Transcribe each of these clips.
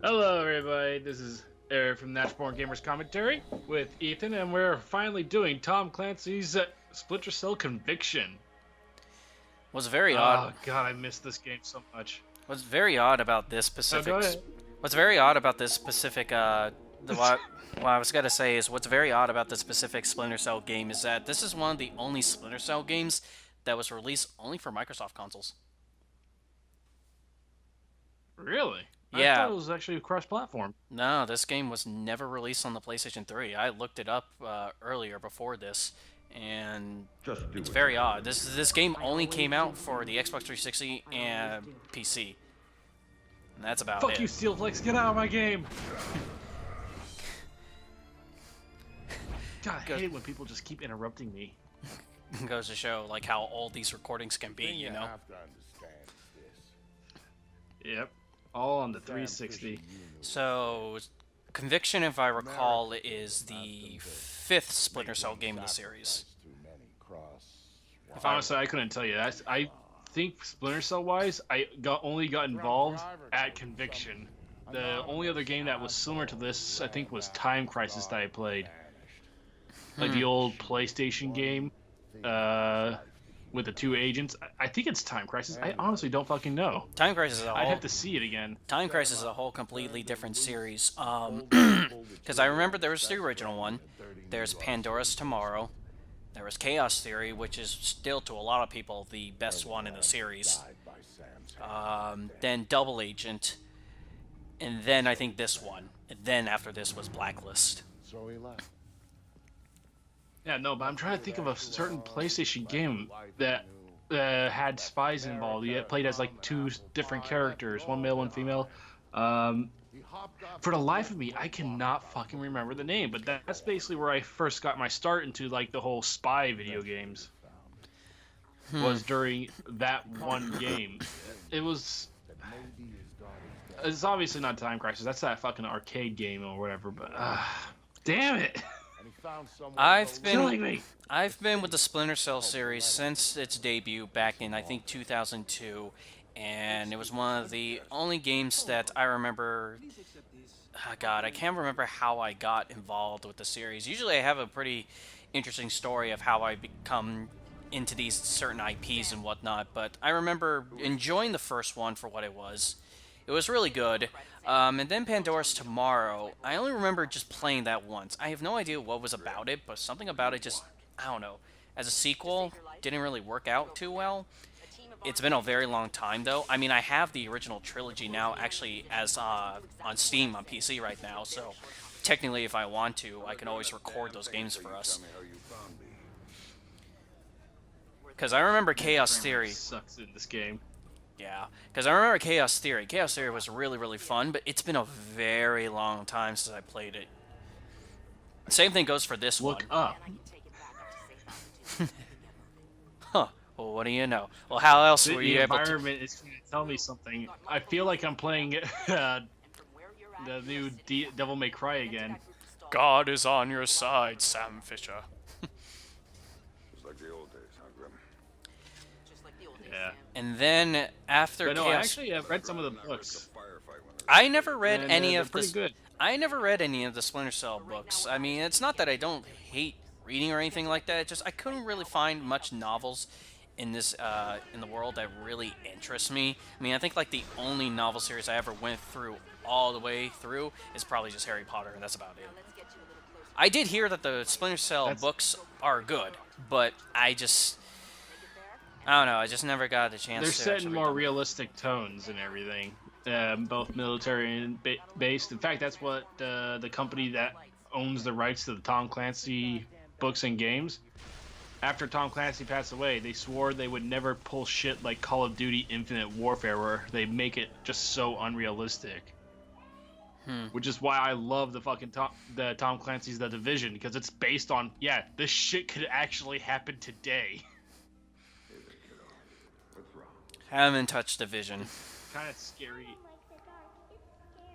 Hello, everybody. This is Eric from Natchborn Gamers Commentary with Ethan, and we're finally doing Tom Clancy's Splinter Cell Conviction. What's very odd. Oh God, I missed this game so much. What's very odd about this Oh, specific. go ahead. What's very odd about this specific. What I was gonna say is what's very odd about this specific Splinter Cell game is that this is one of the only Splinter Cell games that was released only for Microsoft consoles. Really? I Yeah. thought it was actually cross-platform. No, this game was never released on the PlayStation 3. I looked it up earlier before this, and it's very odd. This game only came out for the Xbox 360 and PC. And that's about Fuck it. you, Steelflex! Get out of my game! God, I hate it when people just keep interrupting me. Goes to show like how old these recordings can be, you know. Yep. All on the 360. So, Conviction, if I recall, is the fifth Splinter Cell game of the series. Honestly, I couldn't tell you. I think Splinter Cell wise, I only got involved at Conviction. The only other game that was similar to this, I think, was Time Crisis that I played. Like the old PlayStation game with the two agents. I think it's Time Crisis. I honestly don't fucking know. Time Crisis is a I'd whole have to see it again. Time Crisis is a whole completely different series. Because I remember there was the original one. There's Pandora's Tomorrow. There was Chaos Theory, which is still to a lot of people the best one in the series. Then Double Agent, and then I think this one. And then after this was Blacklist. So he left. Yeah, no, but I'm trying to think of a certain PlayStation game that had spies involved. You played as like two different characters, one male, one female. For the life of me, I cannot fucking remember the name, but that's basically where I first got my start into like the whole spy video games. Was during that one game. It was. It's obviously not Time Crisis. That's that fucking arcade game or whatever. But damn it! Killing me. I've been with the Splinter Cell series since its debut back in I think 2002, and it was one of the only games that I remember. Oh God, I can't remember how I got involved with the series. Usually, I have a pretty interesting story of how I become into these certain IPs and whatnot, but I remember enjoying the first one for what it was. It was really good. And then Pandora's Tomorrow, I only remember just playing that once. I have no idea what was about it, but something about it just, I don't know. As a sequel, didn't really work out too well. It's been a very long time, though. I mean, I have the original trilogy now, actually, as on Steam on PC right now, so technically, if I want to, I can always record those games for us. Because I remember Chaos Theory. Sucks in this game. Yeah, because I remember Chaos Theory. Chaos Theory was really, really fun, but it's been a very long time since I played it. Same thing goes for this Look one. up. Huh. Well, what do you know? Well, how else were The you able to... environment is going to tell me something. I feel like I'm playing the new Devil May Cry again. God is on your side, Sam Fisher. It's like the old days, huh, Grim? Yeah. And then after But no, Chaos... actually, I've read some of the books. I never read And, any they're of pretty the... good. I never read any of the Splinter Cell books. I mean, it's not that I don't hate reading or anything like that. It's just I couldn't really find much novels in this in the world that really interest me. I mean, I think like the only novel series I ever went through all the way through is probably just Harry Potter, and that's about it. I did hear that the Splinter Cell books are good, but I don't know. I just never got the chance. They're to setting actually more read them. realistic tones and everything, both military and based. In fact, that's what the company that owns the rights to the Tom Clancy books and games. After Tom Clancy passed away, they swore they would never pull shit like Call of Duty Infinite Warfare, where they make it just so unrealistic. Which is why I love the fucking Tom Clancy's The Division, because it's based on, yeah, this shit could actually happen today. Haven't touched Division. Kind of scary.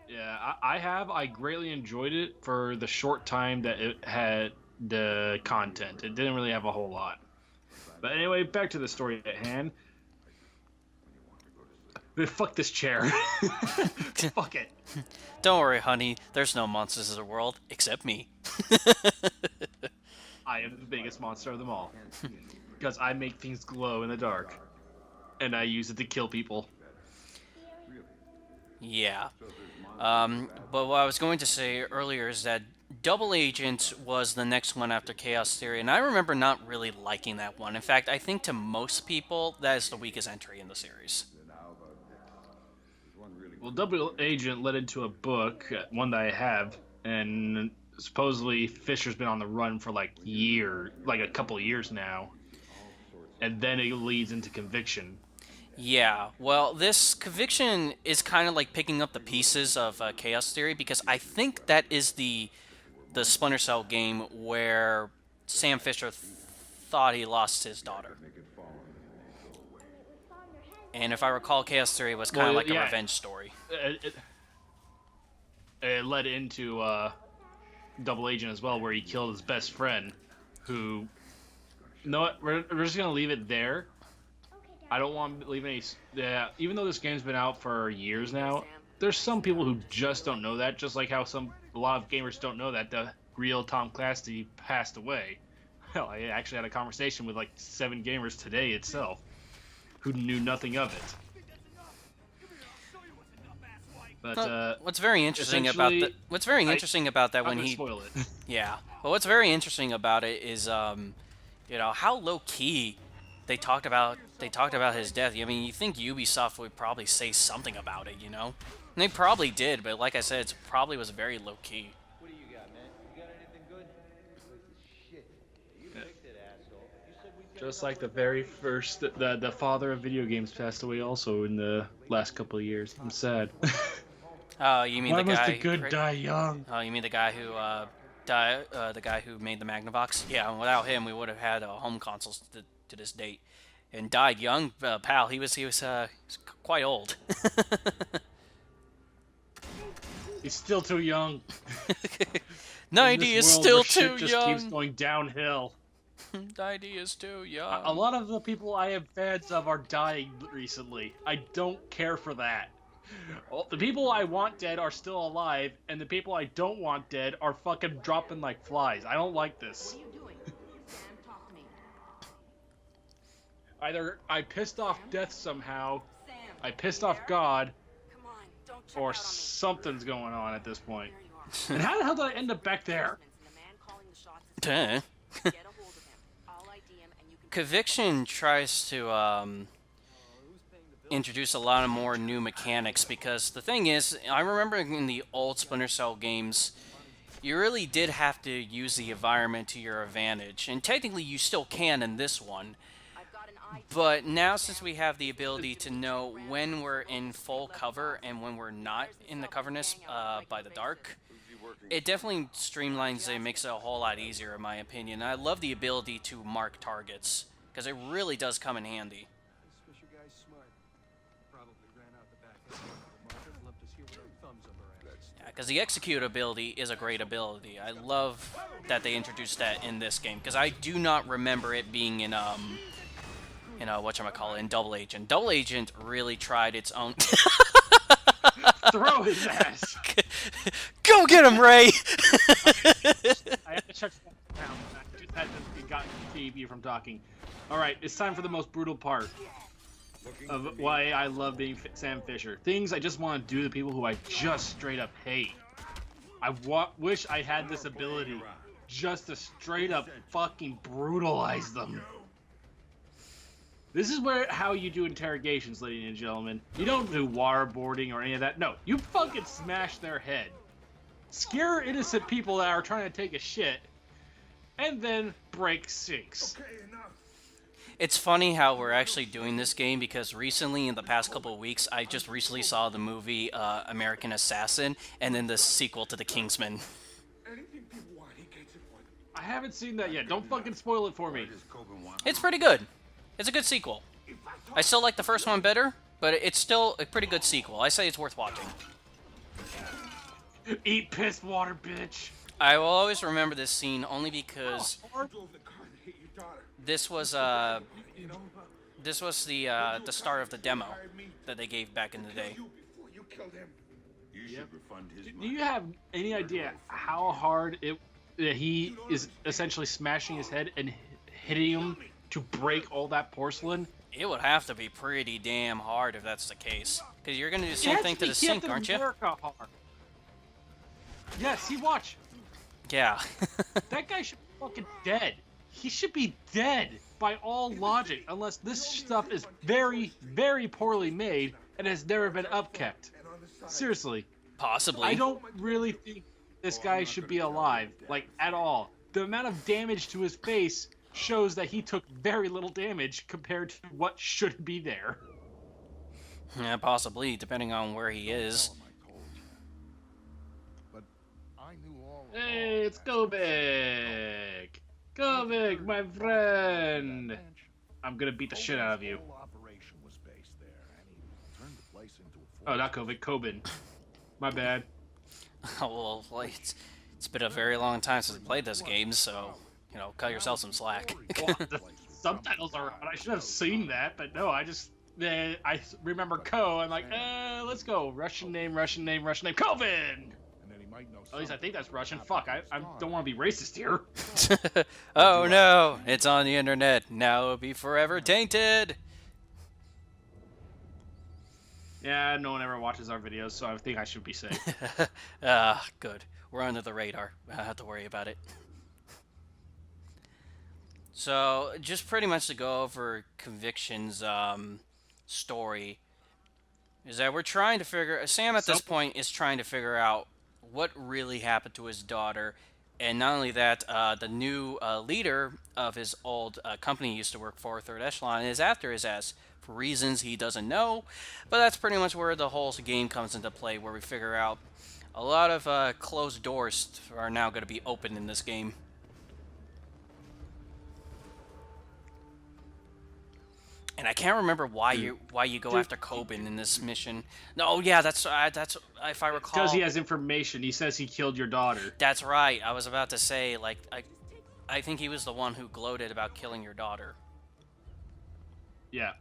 Yeah, I greatly enjoyed it for the short time that it had the content. It didn't really have a whole lot. But anyway, back to the story at hand. Fuck this chair. Fuck it. Don't worry, honey. There's no monsters in the world except me. I am the biggest monster of them all. Because I make things glow in the dark. And I use it to kill people. Yeah. But what I was going to say earlier is that Double Agent was the next one after Chaos Theory, and I remember not really liking that one. In fact, I think to most people, that is the weakest entry in the series. Well, Double Agent led into a book, one that I have, and supposedly Fisher's been on the run for like a couple years now. And then it leads into Conviction. Yeah, well, this Conviction is kind of like picking up the pieces of Chaos Theory, because I think that is the Splinter Cell game where Sam Fisher thought he lost his daughter. And if I recall, Chaos Theory was kind of like a revenge story. It led into Double Agent as well, where he killed his best friend, who... You know what? We're just going to leave it there. I don't want to leave any... even though this game's been out for years now, there's some people who just don't know that, just like how a lot of gamers don't know that the real Tom Clancy passed away. Hell, I actually had a conversation with like 7 gamers today itself, who knew nothing of it. But what's very interesting about that when he spoil it. Yeah. But what's very interesting about it is how low key they talked about his death. I mean, you think Ubisoft would probably say something about it, And they probably did, but like I said, it probably was very low key. What do you got, man? You got anything good? Shit. You picked it, asshole. You said we Just like the very first, the father of video games passed away also in the last couple of years. I'm sad. Oh, you mean Why the guy? must the good die young? Oh, you mean the guy who the guy who made the Magnavox? Yeah, without him, we would have had home consoles to this date. And died young, pal. He was quite old. He's still too young. 90 is still too just young. Keeps going downhill. 90 is too young. A lot of the people I am fans of are dying recently. I don't care for that. The people I want dead are still alive, and the people I don't want dead are fucking dropping like flies. I don't like this. What are you doing? Sam, talk to me. Either I pissed off death somehow, Sam, I pissed off God, come on, don't check or out on me. something's going on at this point. There you are. And how the hell did I end up back there? And the man calling the shots is Duh. get a hold of him. I'll ID him and you can Conviction tries to introduce a lot of more new mechanics, because the thing is, I remember in the old Splinter Cell games, you really did have to use the environment to your advantage, and technically you still can in this one. I've got an ID. But now, since we have the ability to know when we're in full cover and when we're not in the coverness by the dark, it definitely streamlines it and makes it a whole lot easier, in my opinion. I love the ability to mark targets, because it really does come in handy. This Fisher guy's smart. Probably ran out the back end of the market. Left us here with our thumbs up our asses. Because the execute ability is a great ability. I love that they introduced that in this game, because I do not remember it being in whatchamacallit, in Double Agent. Double Agent really tried its own... Throw his ass! Go get him, Ray! I have to check that down. I just had to keep you from talking. Alright, it's time for the most brutal part of why I love being Sam Fisher. Things I just want to do to people who I just straight up hate. I wish I had this ability just to straight up fucking brutalize them. This is how you do interrogations, ladies and gentlemen. You don't do waterboarding or any of that. No, you fucking smash their head. Scare innocent people that are trying to take a shit, and then break sinks. It's funny how we're actually doing this game, because recently, in the past couple of weeks, I just recently saw the movie American Assassin, and then the sequel to The Kingsman. I haven't seen that yet. Don't fucking spoil it for me. It's pretty good. It's a good sequel. I still like the first one better, but it's still a pretty good sequel. I say it's worth watching. Eat piss water, bitch. I will always remember this scene only because this was This was the start of the demo that they gave back in the day. You before you killed him. You should refund his Do you have any idea how hard he is essentially smashing his head and hitting him to break all that porcelain? It would have to be pretty damn hard if that's the case. Because you're going to do the same thing to the sink, aren't you? Yes, see, watch. Yeah. That guy should be fucking dead. He should be dead by all logic, unless this stuff is very, very poorly made and has never been upkept. Seriously. Possibly. I don't really think this guy should be alive, like, at all. The amount of damage to his face shows that he took very little damage compared to what should be there. Yeah, possibly, depending on where he is. Hey, it's Kovic! Kovic, my friend! I'm gonna beat the shit out of you. Oh, not Kovic, Kobin. My bad. Well, like, it's been a very long time since I played this game, so, you know, cut yourself some slack. Well, the subtitles are on. I should have seen that, but no, I remember Ko. I'm like, let's go. Russian name, Kovin! At least I think that's Russian. Fuck, I don't want to be racist here. Oh no, it's on the internet. Now it'll be forever tainted. Yeah, no one ever watches our videos, so I think I should be safe. Good. We're under the radar. I don't have to worry about it. So, just pretty much to go over Conviction's story, is that we're trying to figure... Sam, at this point, is trying to figure out what really happened to his daughter. And not only that, the new leader of his old company he used to work for, Third Echelon, is after his ass for reasons he doesn't know. But that's pretty much where the whole game comes into play, where we figure out a lot of closed doors are now going to be open in this game. And I can't remember why you go after Kobin in this mission. No, yeah, that's if I recall. Because he has information. He says he killed your daughter. That's right. I was about to say, like, I think he was the one who gloated about killing your daughter. Yeah.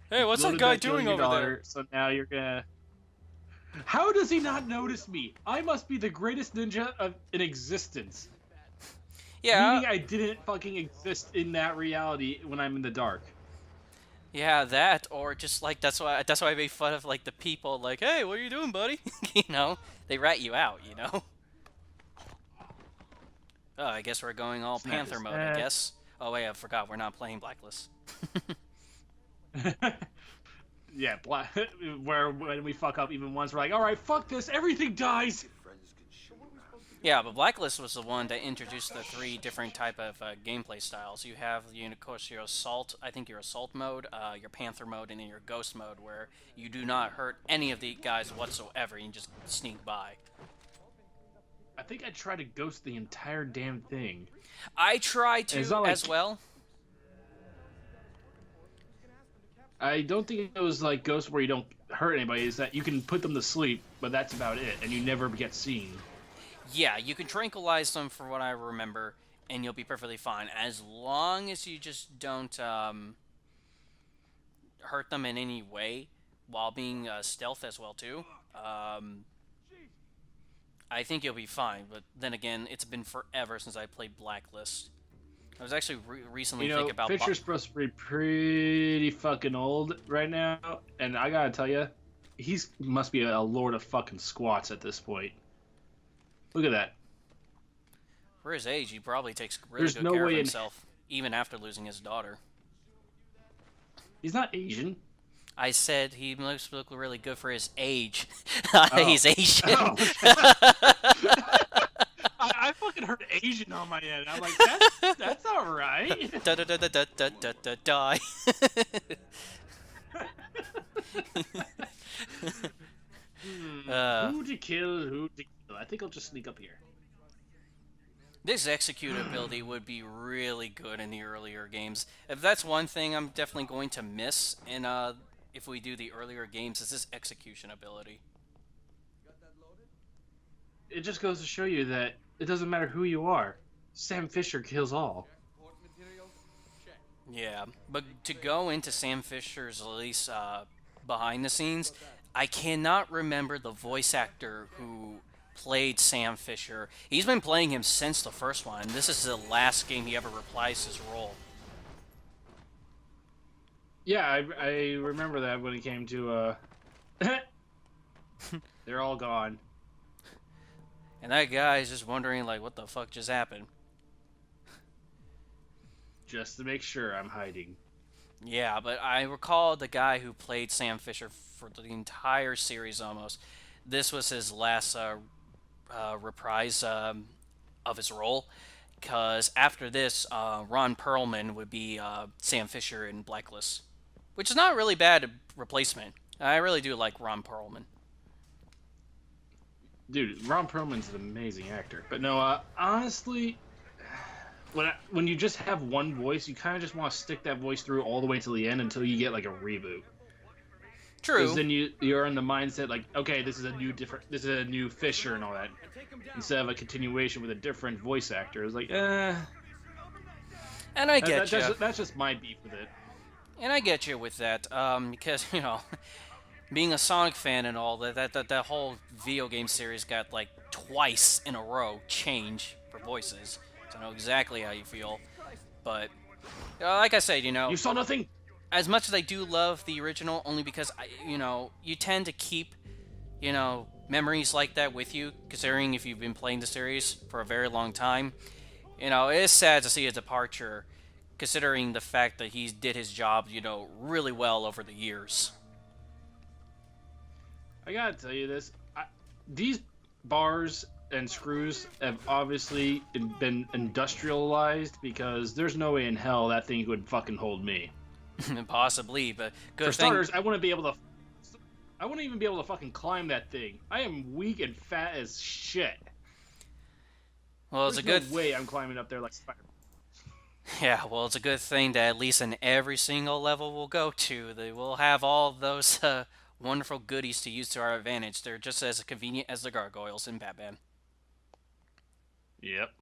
Hey, what's that guy doing over there? So now you're gonna... How does he not notice me? I must be the greatest ninja in existence. Yeah. Meaning I didn't fucking exist in that reality when I'm in the dark. Yeah, that, or just like that's why I made fun of like the people like, hey, what are you doing, buddy? You know, they rat you out, you know. Oh, I guess we're going all Panther mode, I guess. Oh wait, I forgot we're not playing Blacklist. Yeah, where when we fuck up even once, we're like, all right, fuck this, everything dies. Yeah, but Blacklist was the one that introduced the 3 different type of gameplay styles. You have, of course, your assault. I think your assault mode, your Panther mode, and then your ghost mode, where you do not hurt any of the guys whatsoever. You can just sneak by. I think I tried to ghost the entire damn thing. I tried to as well. I don't think it was like ghost where you don't hurt anybody. Is that you can put them to sleep, but that's about it, and you never get seen. Yeah, you can tranquilize them, for what I remember, and you'll be perfectly fine, as long as you just don't hurt them in any way, while being stealth as well too. I think you'll be fine, but then again, it's been forever since I played Blacklist. I was actually recently thinking about... Fisher's supposed to be pretty fucking old right now, and I gotta tell you, he must be a lord of fucking squats at this point. Look at that. For his age, he probably takes really good care of himself, even after losing his daughter. He's not Asian. I said he must look really good for his age. He's Asian. Oh. I fucking heard Asian on my end. I'm like, that's all right. Die. Who to kill? I think I'll just sneak up here. This execute ability would be really good in the earlier games. If that's one thing I'm definitely going to miss in if we do the earlier games, is this execution ability. It just goes to show you that it doesn't matter who you are. Sam Fisher kills all. Yeah, but to go into Sam Fisher's at least behind the scenes, I cannot remember the voice actor who played Sam Fisher. He's been playing him since the first one. This is the last game he ever reprised his role. Yeah, I remember that when it came to they're all gone. And that guy is just wondering, like, what the fuck just happened? Just to make sure I'm hiding. Yeah, but I recall the guy who played Sam Fisher for the entire series almost. This was his last reprise of his role. Because after this, Ron Perlman would be Sam Fisher in Blacklist. Which is not really bad replacement. I really do like Ron Perlman. Dude, Ron Perlman's an amazing actor. But no, honestly, when you just have one voice, you kind of just want to stick that voice through all the way to the end until you get like a reboot. True. Because then you're in the mindset like, okay, this is a new Fisher and all that, instead of a continuation with a different voice actor. It's like, And I get you. That's just my beef with it. And I get you with that, because being a Sonic fan and all that whole video game series got like twice in a row change for voices. So I know exactly how you feel, but like I said, You saw nothing. as much as I do love the original, only because you tend to keep memories like that with you, considering if you've been playing the series for a very long time. It is sad to see a departure, considering the fact that he did his job, really well over the years. I gotta tell you this. These bars and screws have obviously been industrialized, because there's no way in hell that thing would fucking hold me. Possibly, but good For thing. starters, I wouldn't even be able to fucking climb that thing. I am weak and fat as shit. Well, it's There's a good. no way I'm climbing up there like Spider. Yeah, well, it's a good thing that at least in every single level we'll go to, they will have all those wonderful goodies to use to our advantage. They're just as convenient as the gargoyles in Batman. Yep.